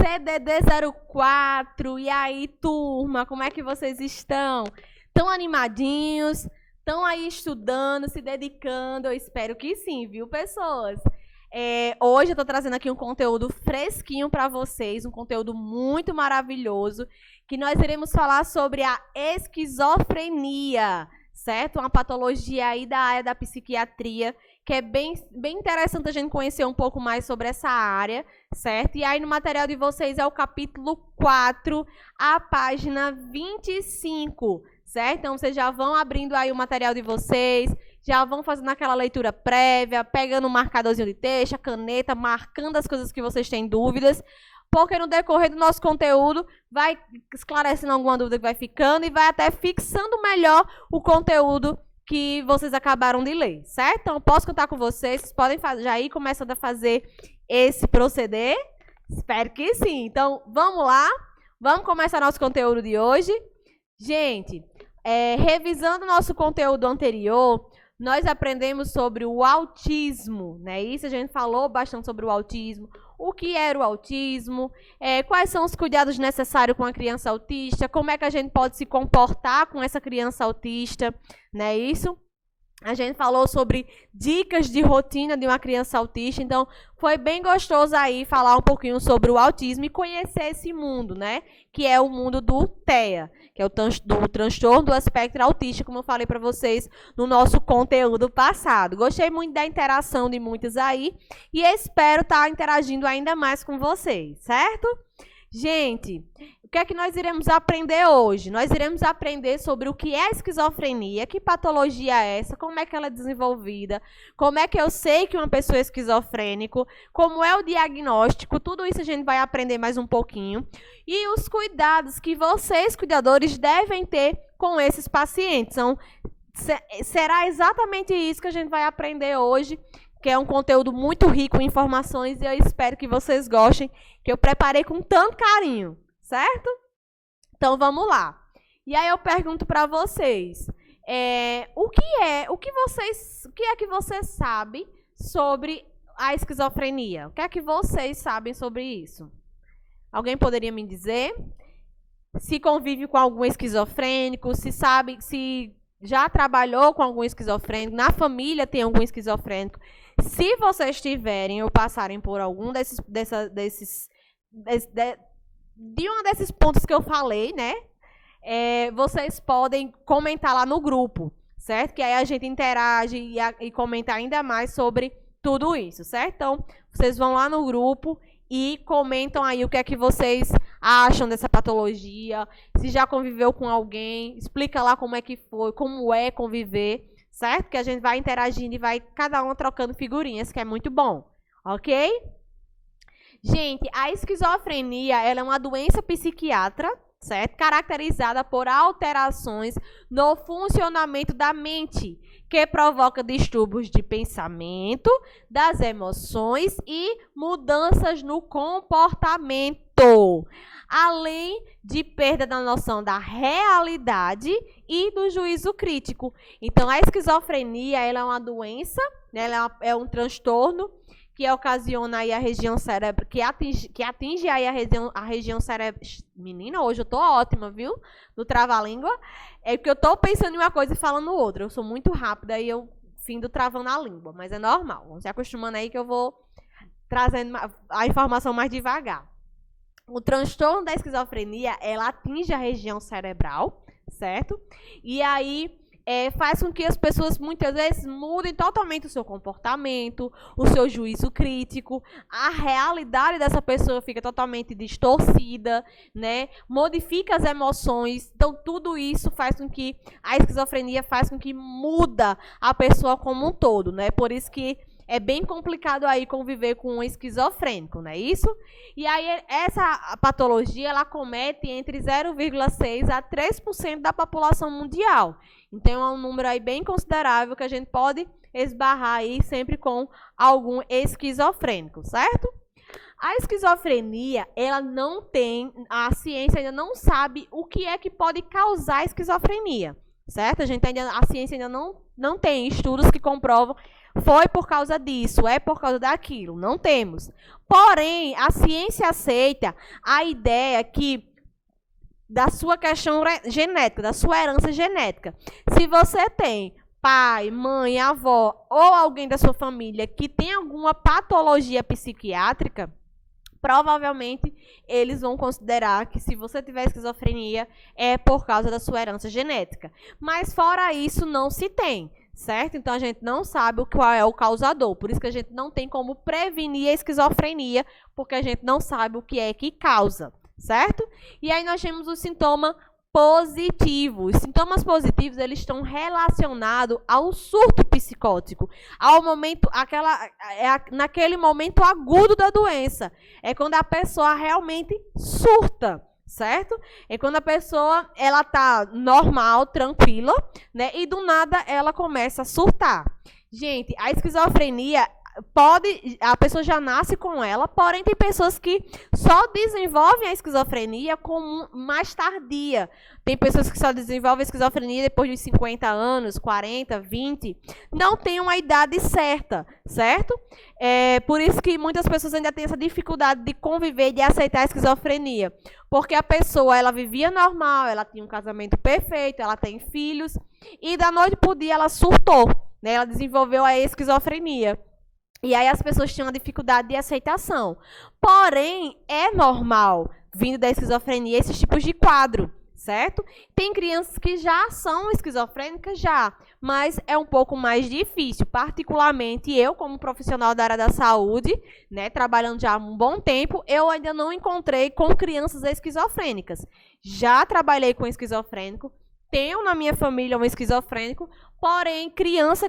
CDD04. E aí, turma, como é que vocês estão? Estão animadinhos? Estão aí estudando, se dedicando? Eu espero que sim, viu, pessoas? Hoje eu estou trazendo aqui um conteúdo fresquinho para vocês, um conteúdo muito maravilhoso, que nós iremos falar sobre a esquizofrenia, certo? Uma patologia aí da área da psiquiatria, que é bem interessante a gente conhecer um pouco mais sobre essa área, certo? E aí no material de vocês é o capítulo 4, a página 25, certo? Então vocês já vão abrindo aí o material de vocês, já vão fazendo aquela leitura prévia, pegando um marcadorzinho de texto, a caneta, marcando as coisas que vocês têm dúvidas, porque no decorrer do nosso conteúdo vai esclarecendo alguma dúvida que vai ficando e vai até fixando melhor o conteúdo que vocês acabaram de ler, certo? Então, eu posso contar com vocês, vocês podem já ir começando a fazer esse proceder? Espero que sim. Então, vamos lá, vamos começar nosso conteúdo de hoje. Gente, revisando nosso conteúdo anterior, nós aprendemos sobre o autismo, né? Isso a gente falou bastante sobre o autismo, o que era o autismo, quais são os cuidados necessários com a criança autista, como é que a gente pode se comportar com essa criança autista, né? Isso. A gente falou sobre dicas de rotina de uma criança autista, então foi bem gostoso aí falar um pouquinho sobre o autismo e conhecer esse mundo, né? Que é o mundo do TEA, que é o transtorno do espectro autista, como eu falei para vocês no nosso conteúdo passado. Gostei muito da interação de muitos aí e espero estar interagindo ainda mais com vocês, certo? Gente, o que é que nós iremos aprender hoje? Nós iremos aprender sobre o que é a esquizofrenia, que patologia é essa, como é que ela é desenvolvida, como é que eu sei que uma pessoa é esquizofrênico, como é o diagnóstico, tudo isso a gente vai aprender mais um pouquinho. E os cuidados que vocês, cuidadores, devem ter com esses pacientes. Então, será exatamente isso que a gente vai aprender hoje, que é um conteúdo muito rico em informações e eu espero que vocês gostem, que eu preparei com tanto carinho, certo? Então, vamos lá. E aí eu pergunto para vocês, o que é que você sabe sobre a esquizofrenia? O que é que vocês sabem sobre isso? Alguém poderia me dizer? Se convive com algum esquizofrênico, se já trabalhou com algum esquizofrênico, na família tem algum esquizofrênico. Se vocês tiverem ou passarem por algum desses pontos que eu falei, né? Vocês podem comentar lá no grupo, certo? Que aí a gente interage e comenta ainda mais sobre tudo isso, certo? Então, vocês vão lá no grupo e comentam aí o que é que vocês acham dessa patologia, se já conviveu com alguém, explica lá como é que foi, como é conviver, certo? Que a gente vai interagindo e vai cada um trocando figurinhas, que é muito bom, ok? Gente, a esquizofrenia ela é uma doença psiquiátrica, certo? Caracterizada por alterações no funcionamento da mente, que provoca distúrbios de pensamento, das emoções e mudanças no comportamento, além de perda da noção da realidade e do juízo crítico. Então, a esquizofrenia ela é uma doença, né? Ela é um transtorno que ocasiona aí a região cérebro, que atinge aí a região cérebro. Menina, hoje eu tô ótima, viu? No trava-língua. É porque eu tô pensando em uma coisa e falando outra. Eu sou muito rápida e eu findo travando a língua, mas é normal. Vamos se acostumando aí que eu vou trazendo a informação mais devagar. O transtorno da esquizofrenia, ela atinge a região cerebral, certo? E aí faz com que as pessoas muitas vezes mudem totalmente o seu comportamento, o seu juízo crítico, a realidade dessa pessoa fica totalmente distorcida, né? Modifica as emoções. Então, tudo isso faz com que a esquizofrenia faz com que muda a pessoa como um todo, né? Por isso que é bem complicado aí conviver com um esquizofrênico, não é isso? E aí, essa patologia, ela acomete entre 0,6% a 3% da população mundial. Então, é um número aí bem considerável que a gente pode esbarrar aí sempre com algum esquizofrênico, certo? A esquizofrenia, ela não tem, a ciência ainda não sabe o que é que pode causar a esquizofrenia, certo? A ciência ainda não tem estudos que comprovam foi por causa disso, é por causa daquilo. Não temos. Porém, a ciência aceita a ideia que da sua questão genética, da sua herança genética. Se você tem pai, mãe, avó ou alguém da sua família que tem alguma patologia psiquiátrica, provavelmente eles vão considerar que se você tiver esquizofrenia é por causa da sua herança genética. Mas fora isso não se tem, certo? Então a gente não sabe qual é o causador. Por isso que a gente não tem como prevenir a esquizofrenia, porque a gente não sabe o que é que causa, certo? E aí nós temos o sintoma positivo. Os sintomas positivos, eles estão relacionados ao surto psicótico, ao momento, naquele momento agudo da doença. É quando a pessoa realmente surta, certo? É quando a pessoa, ela tá normal, tranquila, né? E do nada ela começa a surtar. Gente, a esquizofrenia a pessoa já nasce com ela, porém tem pessoas que só desenvolvem a esquizofrenia mais tardia. Tem pessoas que só desenvolvem a esquizofrenia depois de 50 anos, 40, 20. Não tem uma idade certa, certo? Por isso que muitas pessoas ainda têm essa dificuldade de conviver, de aceitar a esquizofrenia. Porque a pessoa, ela vivia normal, ela tinha um casamento perfeito, ela tem filhos, e da noite para o dia ela surtou, né? Ela desenvolveu a esquizofrenia. E aí as pessoas tinham uma dificuldade de aceitação. Porém, é normal, vindo da esquizofrenia, esses tipos de quadro, certo? Tem crianças que já são esquizofrênicas, mas é um pouco mais difícil. Particularmente, eu, como profissional da área da saúde, né, trabalhando já há um bom tempo, eu ainda não encontrei com crianças esquizofrênicas. Já trabalhei com esquizofrênico, tenho na minha família um esquizofrênico, porém, criança,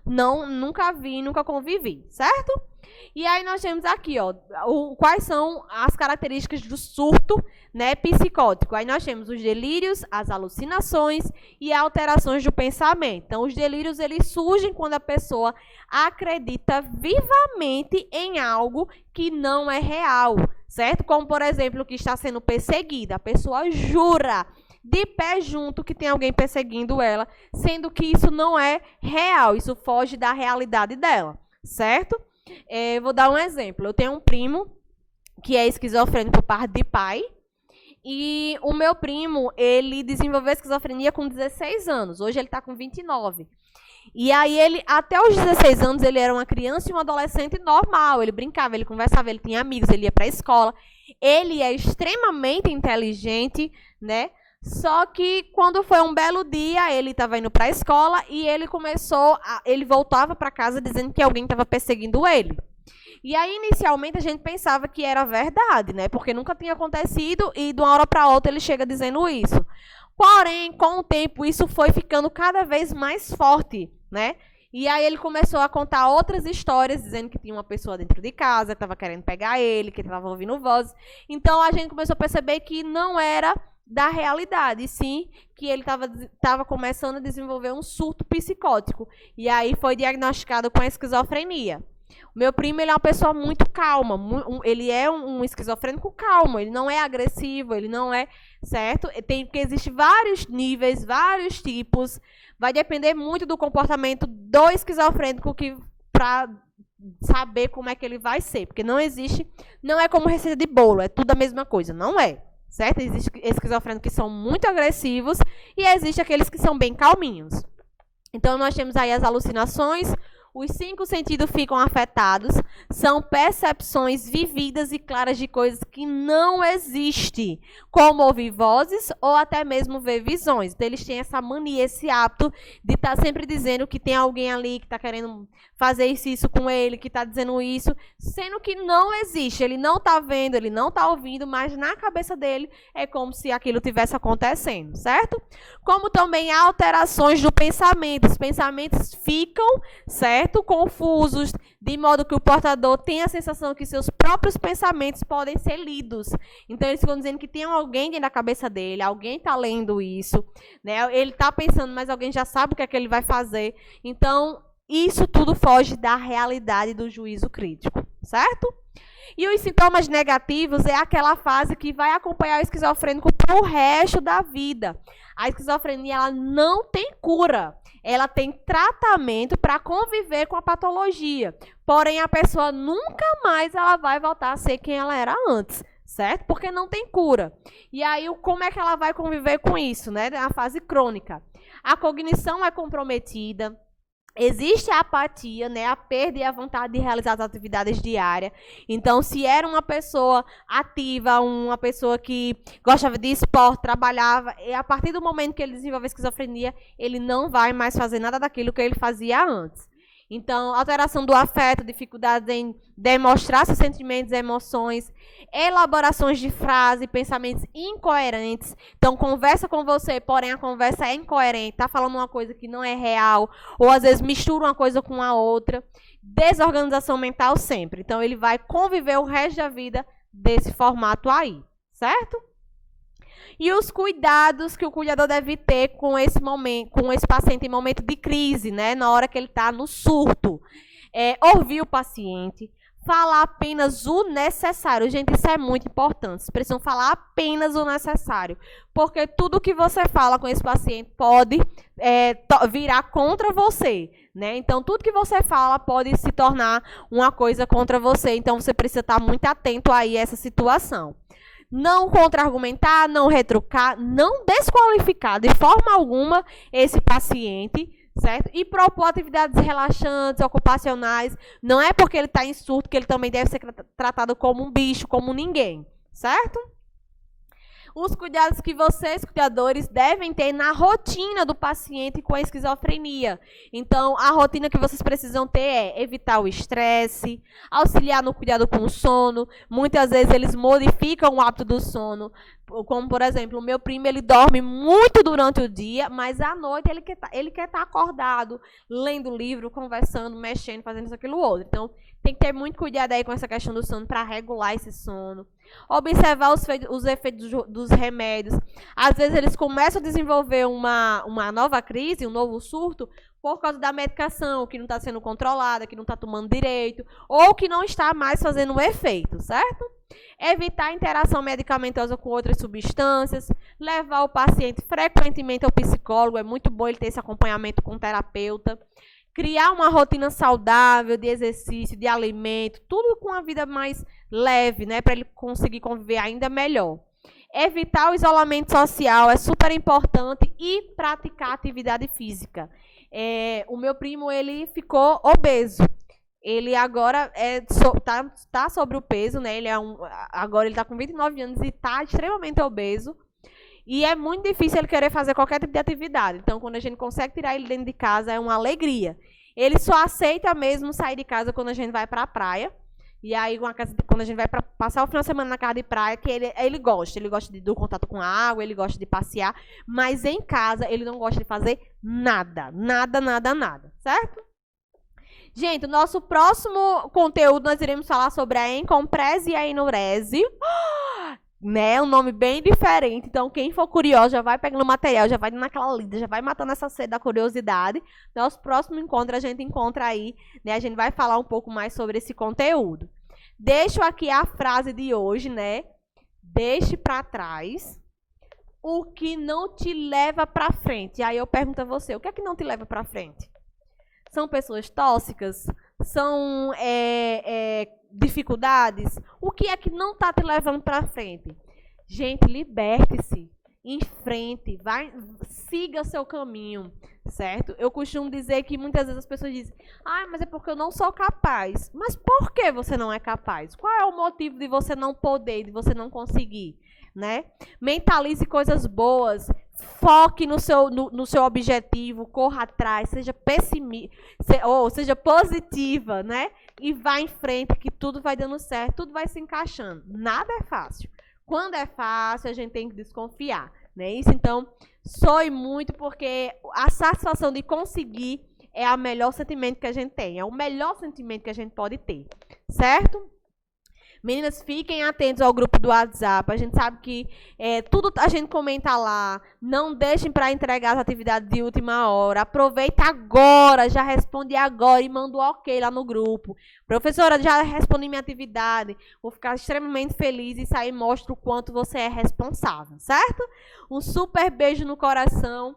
nunca vi, nunca convivi, certo? E aí nós temos aqui, ó, quais são as características do surto, né, psicótico. Aí nós temos os delírios, as alucinações e alterações do pensamento. Então, os delírios, eles surgem quando a pessoa acredita vivamente em algo que não é real, certo? Como, por exemplo, que está sendo perseguida. A pessoa jura de pé junto que tem alguém perseguindo ela, sendo que isso não é real, isso foge da realidade dela, certo? Vou dar um exemplo. Eu tenho um primo que é esquizofrênico por parte de pai, e o meu primo, ele desenvolveu esquizofrenia com 16 anos, hoje ele está com 29. E aí ele, até os 16 anos, ele era uma criança e um adolescente normal, ele brincava, ele conversava, ele tinha amigos, ele ia para a escola, ele é extremamente inteligente, né? Só que quando foi um belo dia, ele estava indo para a escola e ele voltava para casa dizendo que alguém estava perseguindo ele. E aí, inicialmente, a gente pensava que era verdade, né? Porque nunca tinha acontecido e de uma hora para outra ele chega dizendo isso. Porém, com o tempo, isso foi ficando cada vez mais forte, né? E aí ele começou a contar outras histórias, dizendo que tinha uma pessoa dentro de casa, que estava querendo pegar ele, que estava ouvindo vozes. Então, a gente começou a perceber que não era da realidade, e sim que ele estava começando a desenvolver um surto psicótico. E aí foi diagnosticado com a esquizofrenia. O meu primo, ele é uma pessoa muito calma, ele é um esquizofrênico calmo, ele não é agressivo, ele não é, certo? Porque existem vários níveis, vários tipos, vai depender muito do comportamento do esquizofrênico para saber como é que ele vai ser, porque não é como receita de bolo, é tudo a mesma coisa, não é. Certo? Existem esquizofrênicos que são muito agressivos e existem aqueles que são bem calminhos. Então, nós temos aí as alucinações, os 5 sentidos ficam afetados, são percepções vividas e claras de coisas que não existem, como ouvir vozes ou até mesmo ver visões. Então, eles têm essa mania, esse hábito de estar sempre dizendo que tem alguém ali que está querendo fazer isso com ele, que está dizendo isso, sendo que não existe. Ele não está vendo, ele não está ouvindo, mas na cabeça dele é como se aquilo estivesse acontecendo, certo? Como também há alterações do pensamento. Os pensamentos ficam, certo? Confusos, de modo que o portador tem a sensação que seus próprios pensamentos podem ser lidos. Então, eles ficam dizendo que tem alguém dentro da cabeça dele, alguém está lendo isso, né? Ele está pensando, mas alguém já sabe o que é que ele vai fazer. Então, isso tudo foge da realidade do juízo crítico, certo? E os sintomas negativos é aquela fase que vai acompanhar o esquizofrênico para o resto da vida. A esquizofrenia, ela não tem cura. Ela tem tratamento para conviver com a patologia. Porém, a pessoa nunca mais ela vai voltar a ser quem ela era antes, certo? Porque não tem cura. E aí, como é que ela vai conviver com isso, né? Na fase crônica. A cognição é comprometida. Existe a apatia, né, a perda e a vontade de realizar as atividades diárias. Então, se era uma pessoa ativa, uma pessoa que gostava de esporte, trabalhava, e a partir do momento que ele desenvolve a esquizofrenia, ele não vai mais fazer nada daquilo que ele fazia antes. Então, alteração do afeto, dificuldade em demonstrar seus sentimentos e emoções, elaborações de frase, pensamentos incoerentes. Então, conversa com você, porém a conversa é incoerente, está falando uma coisa que não é real, ou às vezes mistura uma coisa com a outra. Desorganização mental sempre. Então, ele vai conviver o resto da vida desse formato aí, certo? E os cuidados que o cuidador deve ter com esse momento, com esse paciente em momento de crise, né? Na hora que ele está no surto. Ouvir o paciente, falar apenas o necessário. Gente, isso é muito importante. Vocês precisam falar apenas o necessário. Porque tudo que você fala com esse paciente pode virar contra você, né? Então, tudo que você fala pode se tornar uma coisa contra você. Então, você precisa estar muito atento aí a essa situação. Não contra-argumentar, não retrucar, não desqualificar de forma alguma esse paciente, certo? E propor atividades relaxantes, ocupacionais. Não é porque ele está em surto que ele também deve ser tratado como um bicho, como ninguém, certo? Os cuidados que vocês, cuidadores, devem ter na rotina do paciente com a esquizofrenia. Então, a rotina que vocês precisam ter é evitar o estresse, auxiliar no cuidado com o sono. Muitas vezes eles modificam o hábito do sono. Como, por exemplo, o meu primo, ele dorme muito durante o dia, mas à noite ele quer estar acordado, lendo livro, conversando, mexendo, fazendo isso, aquilo, outro. Então, tem que ter muito cuidado aí com essa questão do sono para regular esse sono. Observar os efeitos dos remédios. Às vezes, eles começam a desenvolver uma nova crise, um novo surto, por causa da medicação, que não está sendo controlada, que não está tomando direito, ou que não está mais fazendo o efeito, certo? Evitar interação medicamentosa com outras substâncias, levar o paciente frequentemente ao psicólogo, é muito bom ele ter esse acompanhamento com o terapeuta, criar uma rotina saudável de exercício, de alimento, tudo com uma vida mais leve, né, para ele conseguir conviver ainda melhor. Evitar o isolamento social é super importante e praticar atividade física. O meu primo, ele ficou obeso. Ele agora tá sobre o peso, né? Agora ele está com 29 anos e está extremamente obeso. E é muito difícil ele querer fazer qualquer tipo de atividade. Então, quando a gente consegue tirar ele dentro de casa, é uma alegria. Ele só aceita mesmo sair de casa quando a gente vai para a praia. E aí, quando a gente vai passar o final de semana na casa de praia, que ele gosta. Ele gosta do contato com a água, ele gosta de passear. Mas em casa, ele não gosta de fazer nada. Nada, nada, nada. Certo? Gente, o nosso próximo conteúdo, nós iremos falar sobre a encomprese e a enurese. Né? Um nome bem diferente. Então, quem for curioso, já vai pegando material, já vai naquela lida, já vai matando essa sede da curiosidade. Nosso próximo encontro, a gente encontra aí, né? A gente vai falar um pouco mais sobre esse conteúdo. Deixo aqui a frase de hoje, né? Deixe para trás o que não te leva para frente. E aí eu pergunto a você, o que é que não te leva para frente? São pessoas tóxicas? São dificuldades? O que é que não está te levando para frente? Gente, liberte-se, enfrente, siga seu caminho, certo? Eu costumo dizer que muitas vezes as pessoas dizem, mas é porque eu não sou capaz. Mas por que você não é capaz? Qual é o motivo de você não poder, de você não conseguir? Né? Mentalize coisas boas, foque no seu objetivo, corra atrás, seja seja positiva, né? E vá em frente que tudo vai dando certo, tudo vai se encaixando. Nada é fácil. Quando é fácil, a gente tem que desconfiar, né? Isso, então, soe muito porque a satisfação de conseguir é o melhor sentimento que a gente tem, é o melhor sentimento que a gente pode ter, certo? Meninas, fiquem atentos ao grupo do WhatsApp. A gente sabe que tudo a gente comenta lá. Não deixem para entregar as atividades de última hora. Aproveita agora, já responde agora e manda o ok lá no grupo. Professora, já respondi minha atividade. Vou ficar extremamente feliz e isso aí mostra o quanto você é responsável, certo? Um super beijo no coração.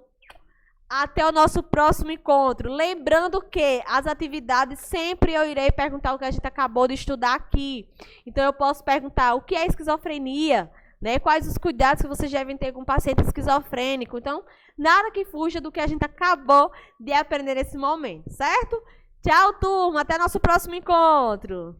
Até o nosso próximo encontro. Lembrando que as atividades sempre eu irei perguntar o que a gente acabou de estudar aqui. Então eu posso perguntar o que é esquizofrenia, né? Quais os cuidados que vocês devem ter com um paciente esquizofrênico. Então, nada que fuja do que a gente acabou de aprender nesse momento, certo? Tchau, turma. Até nosso próximo encontro.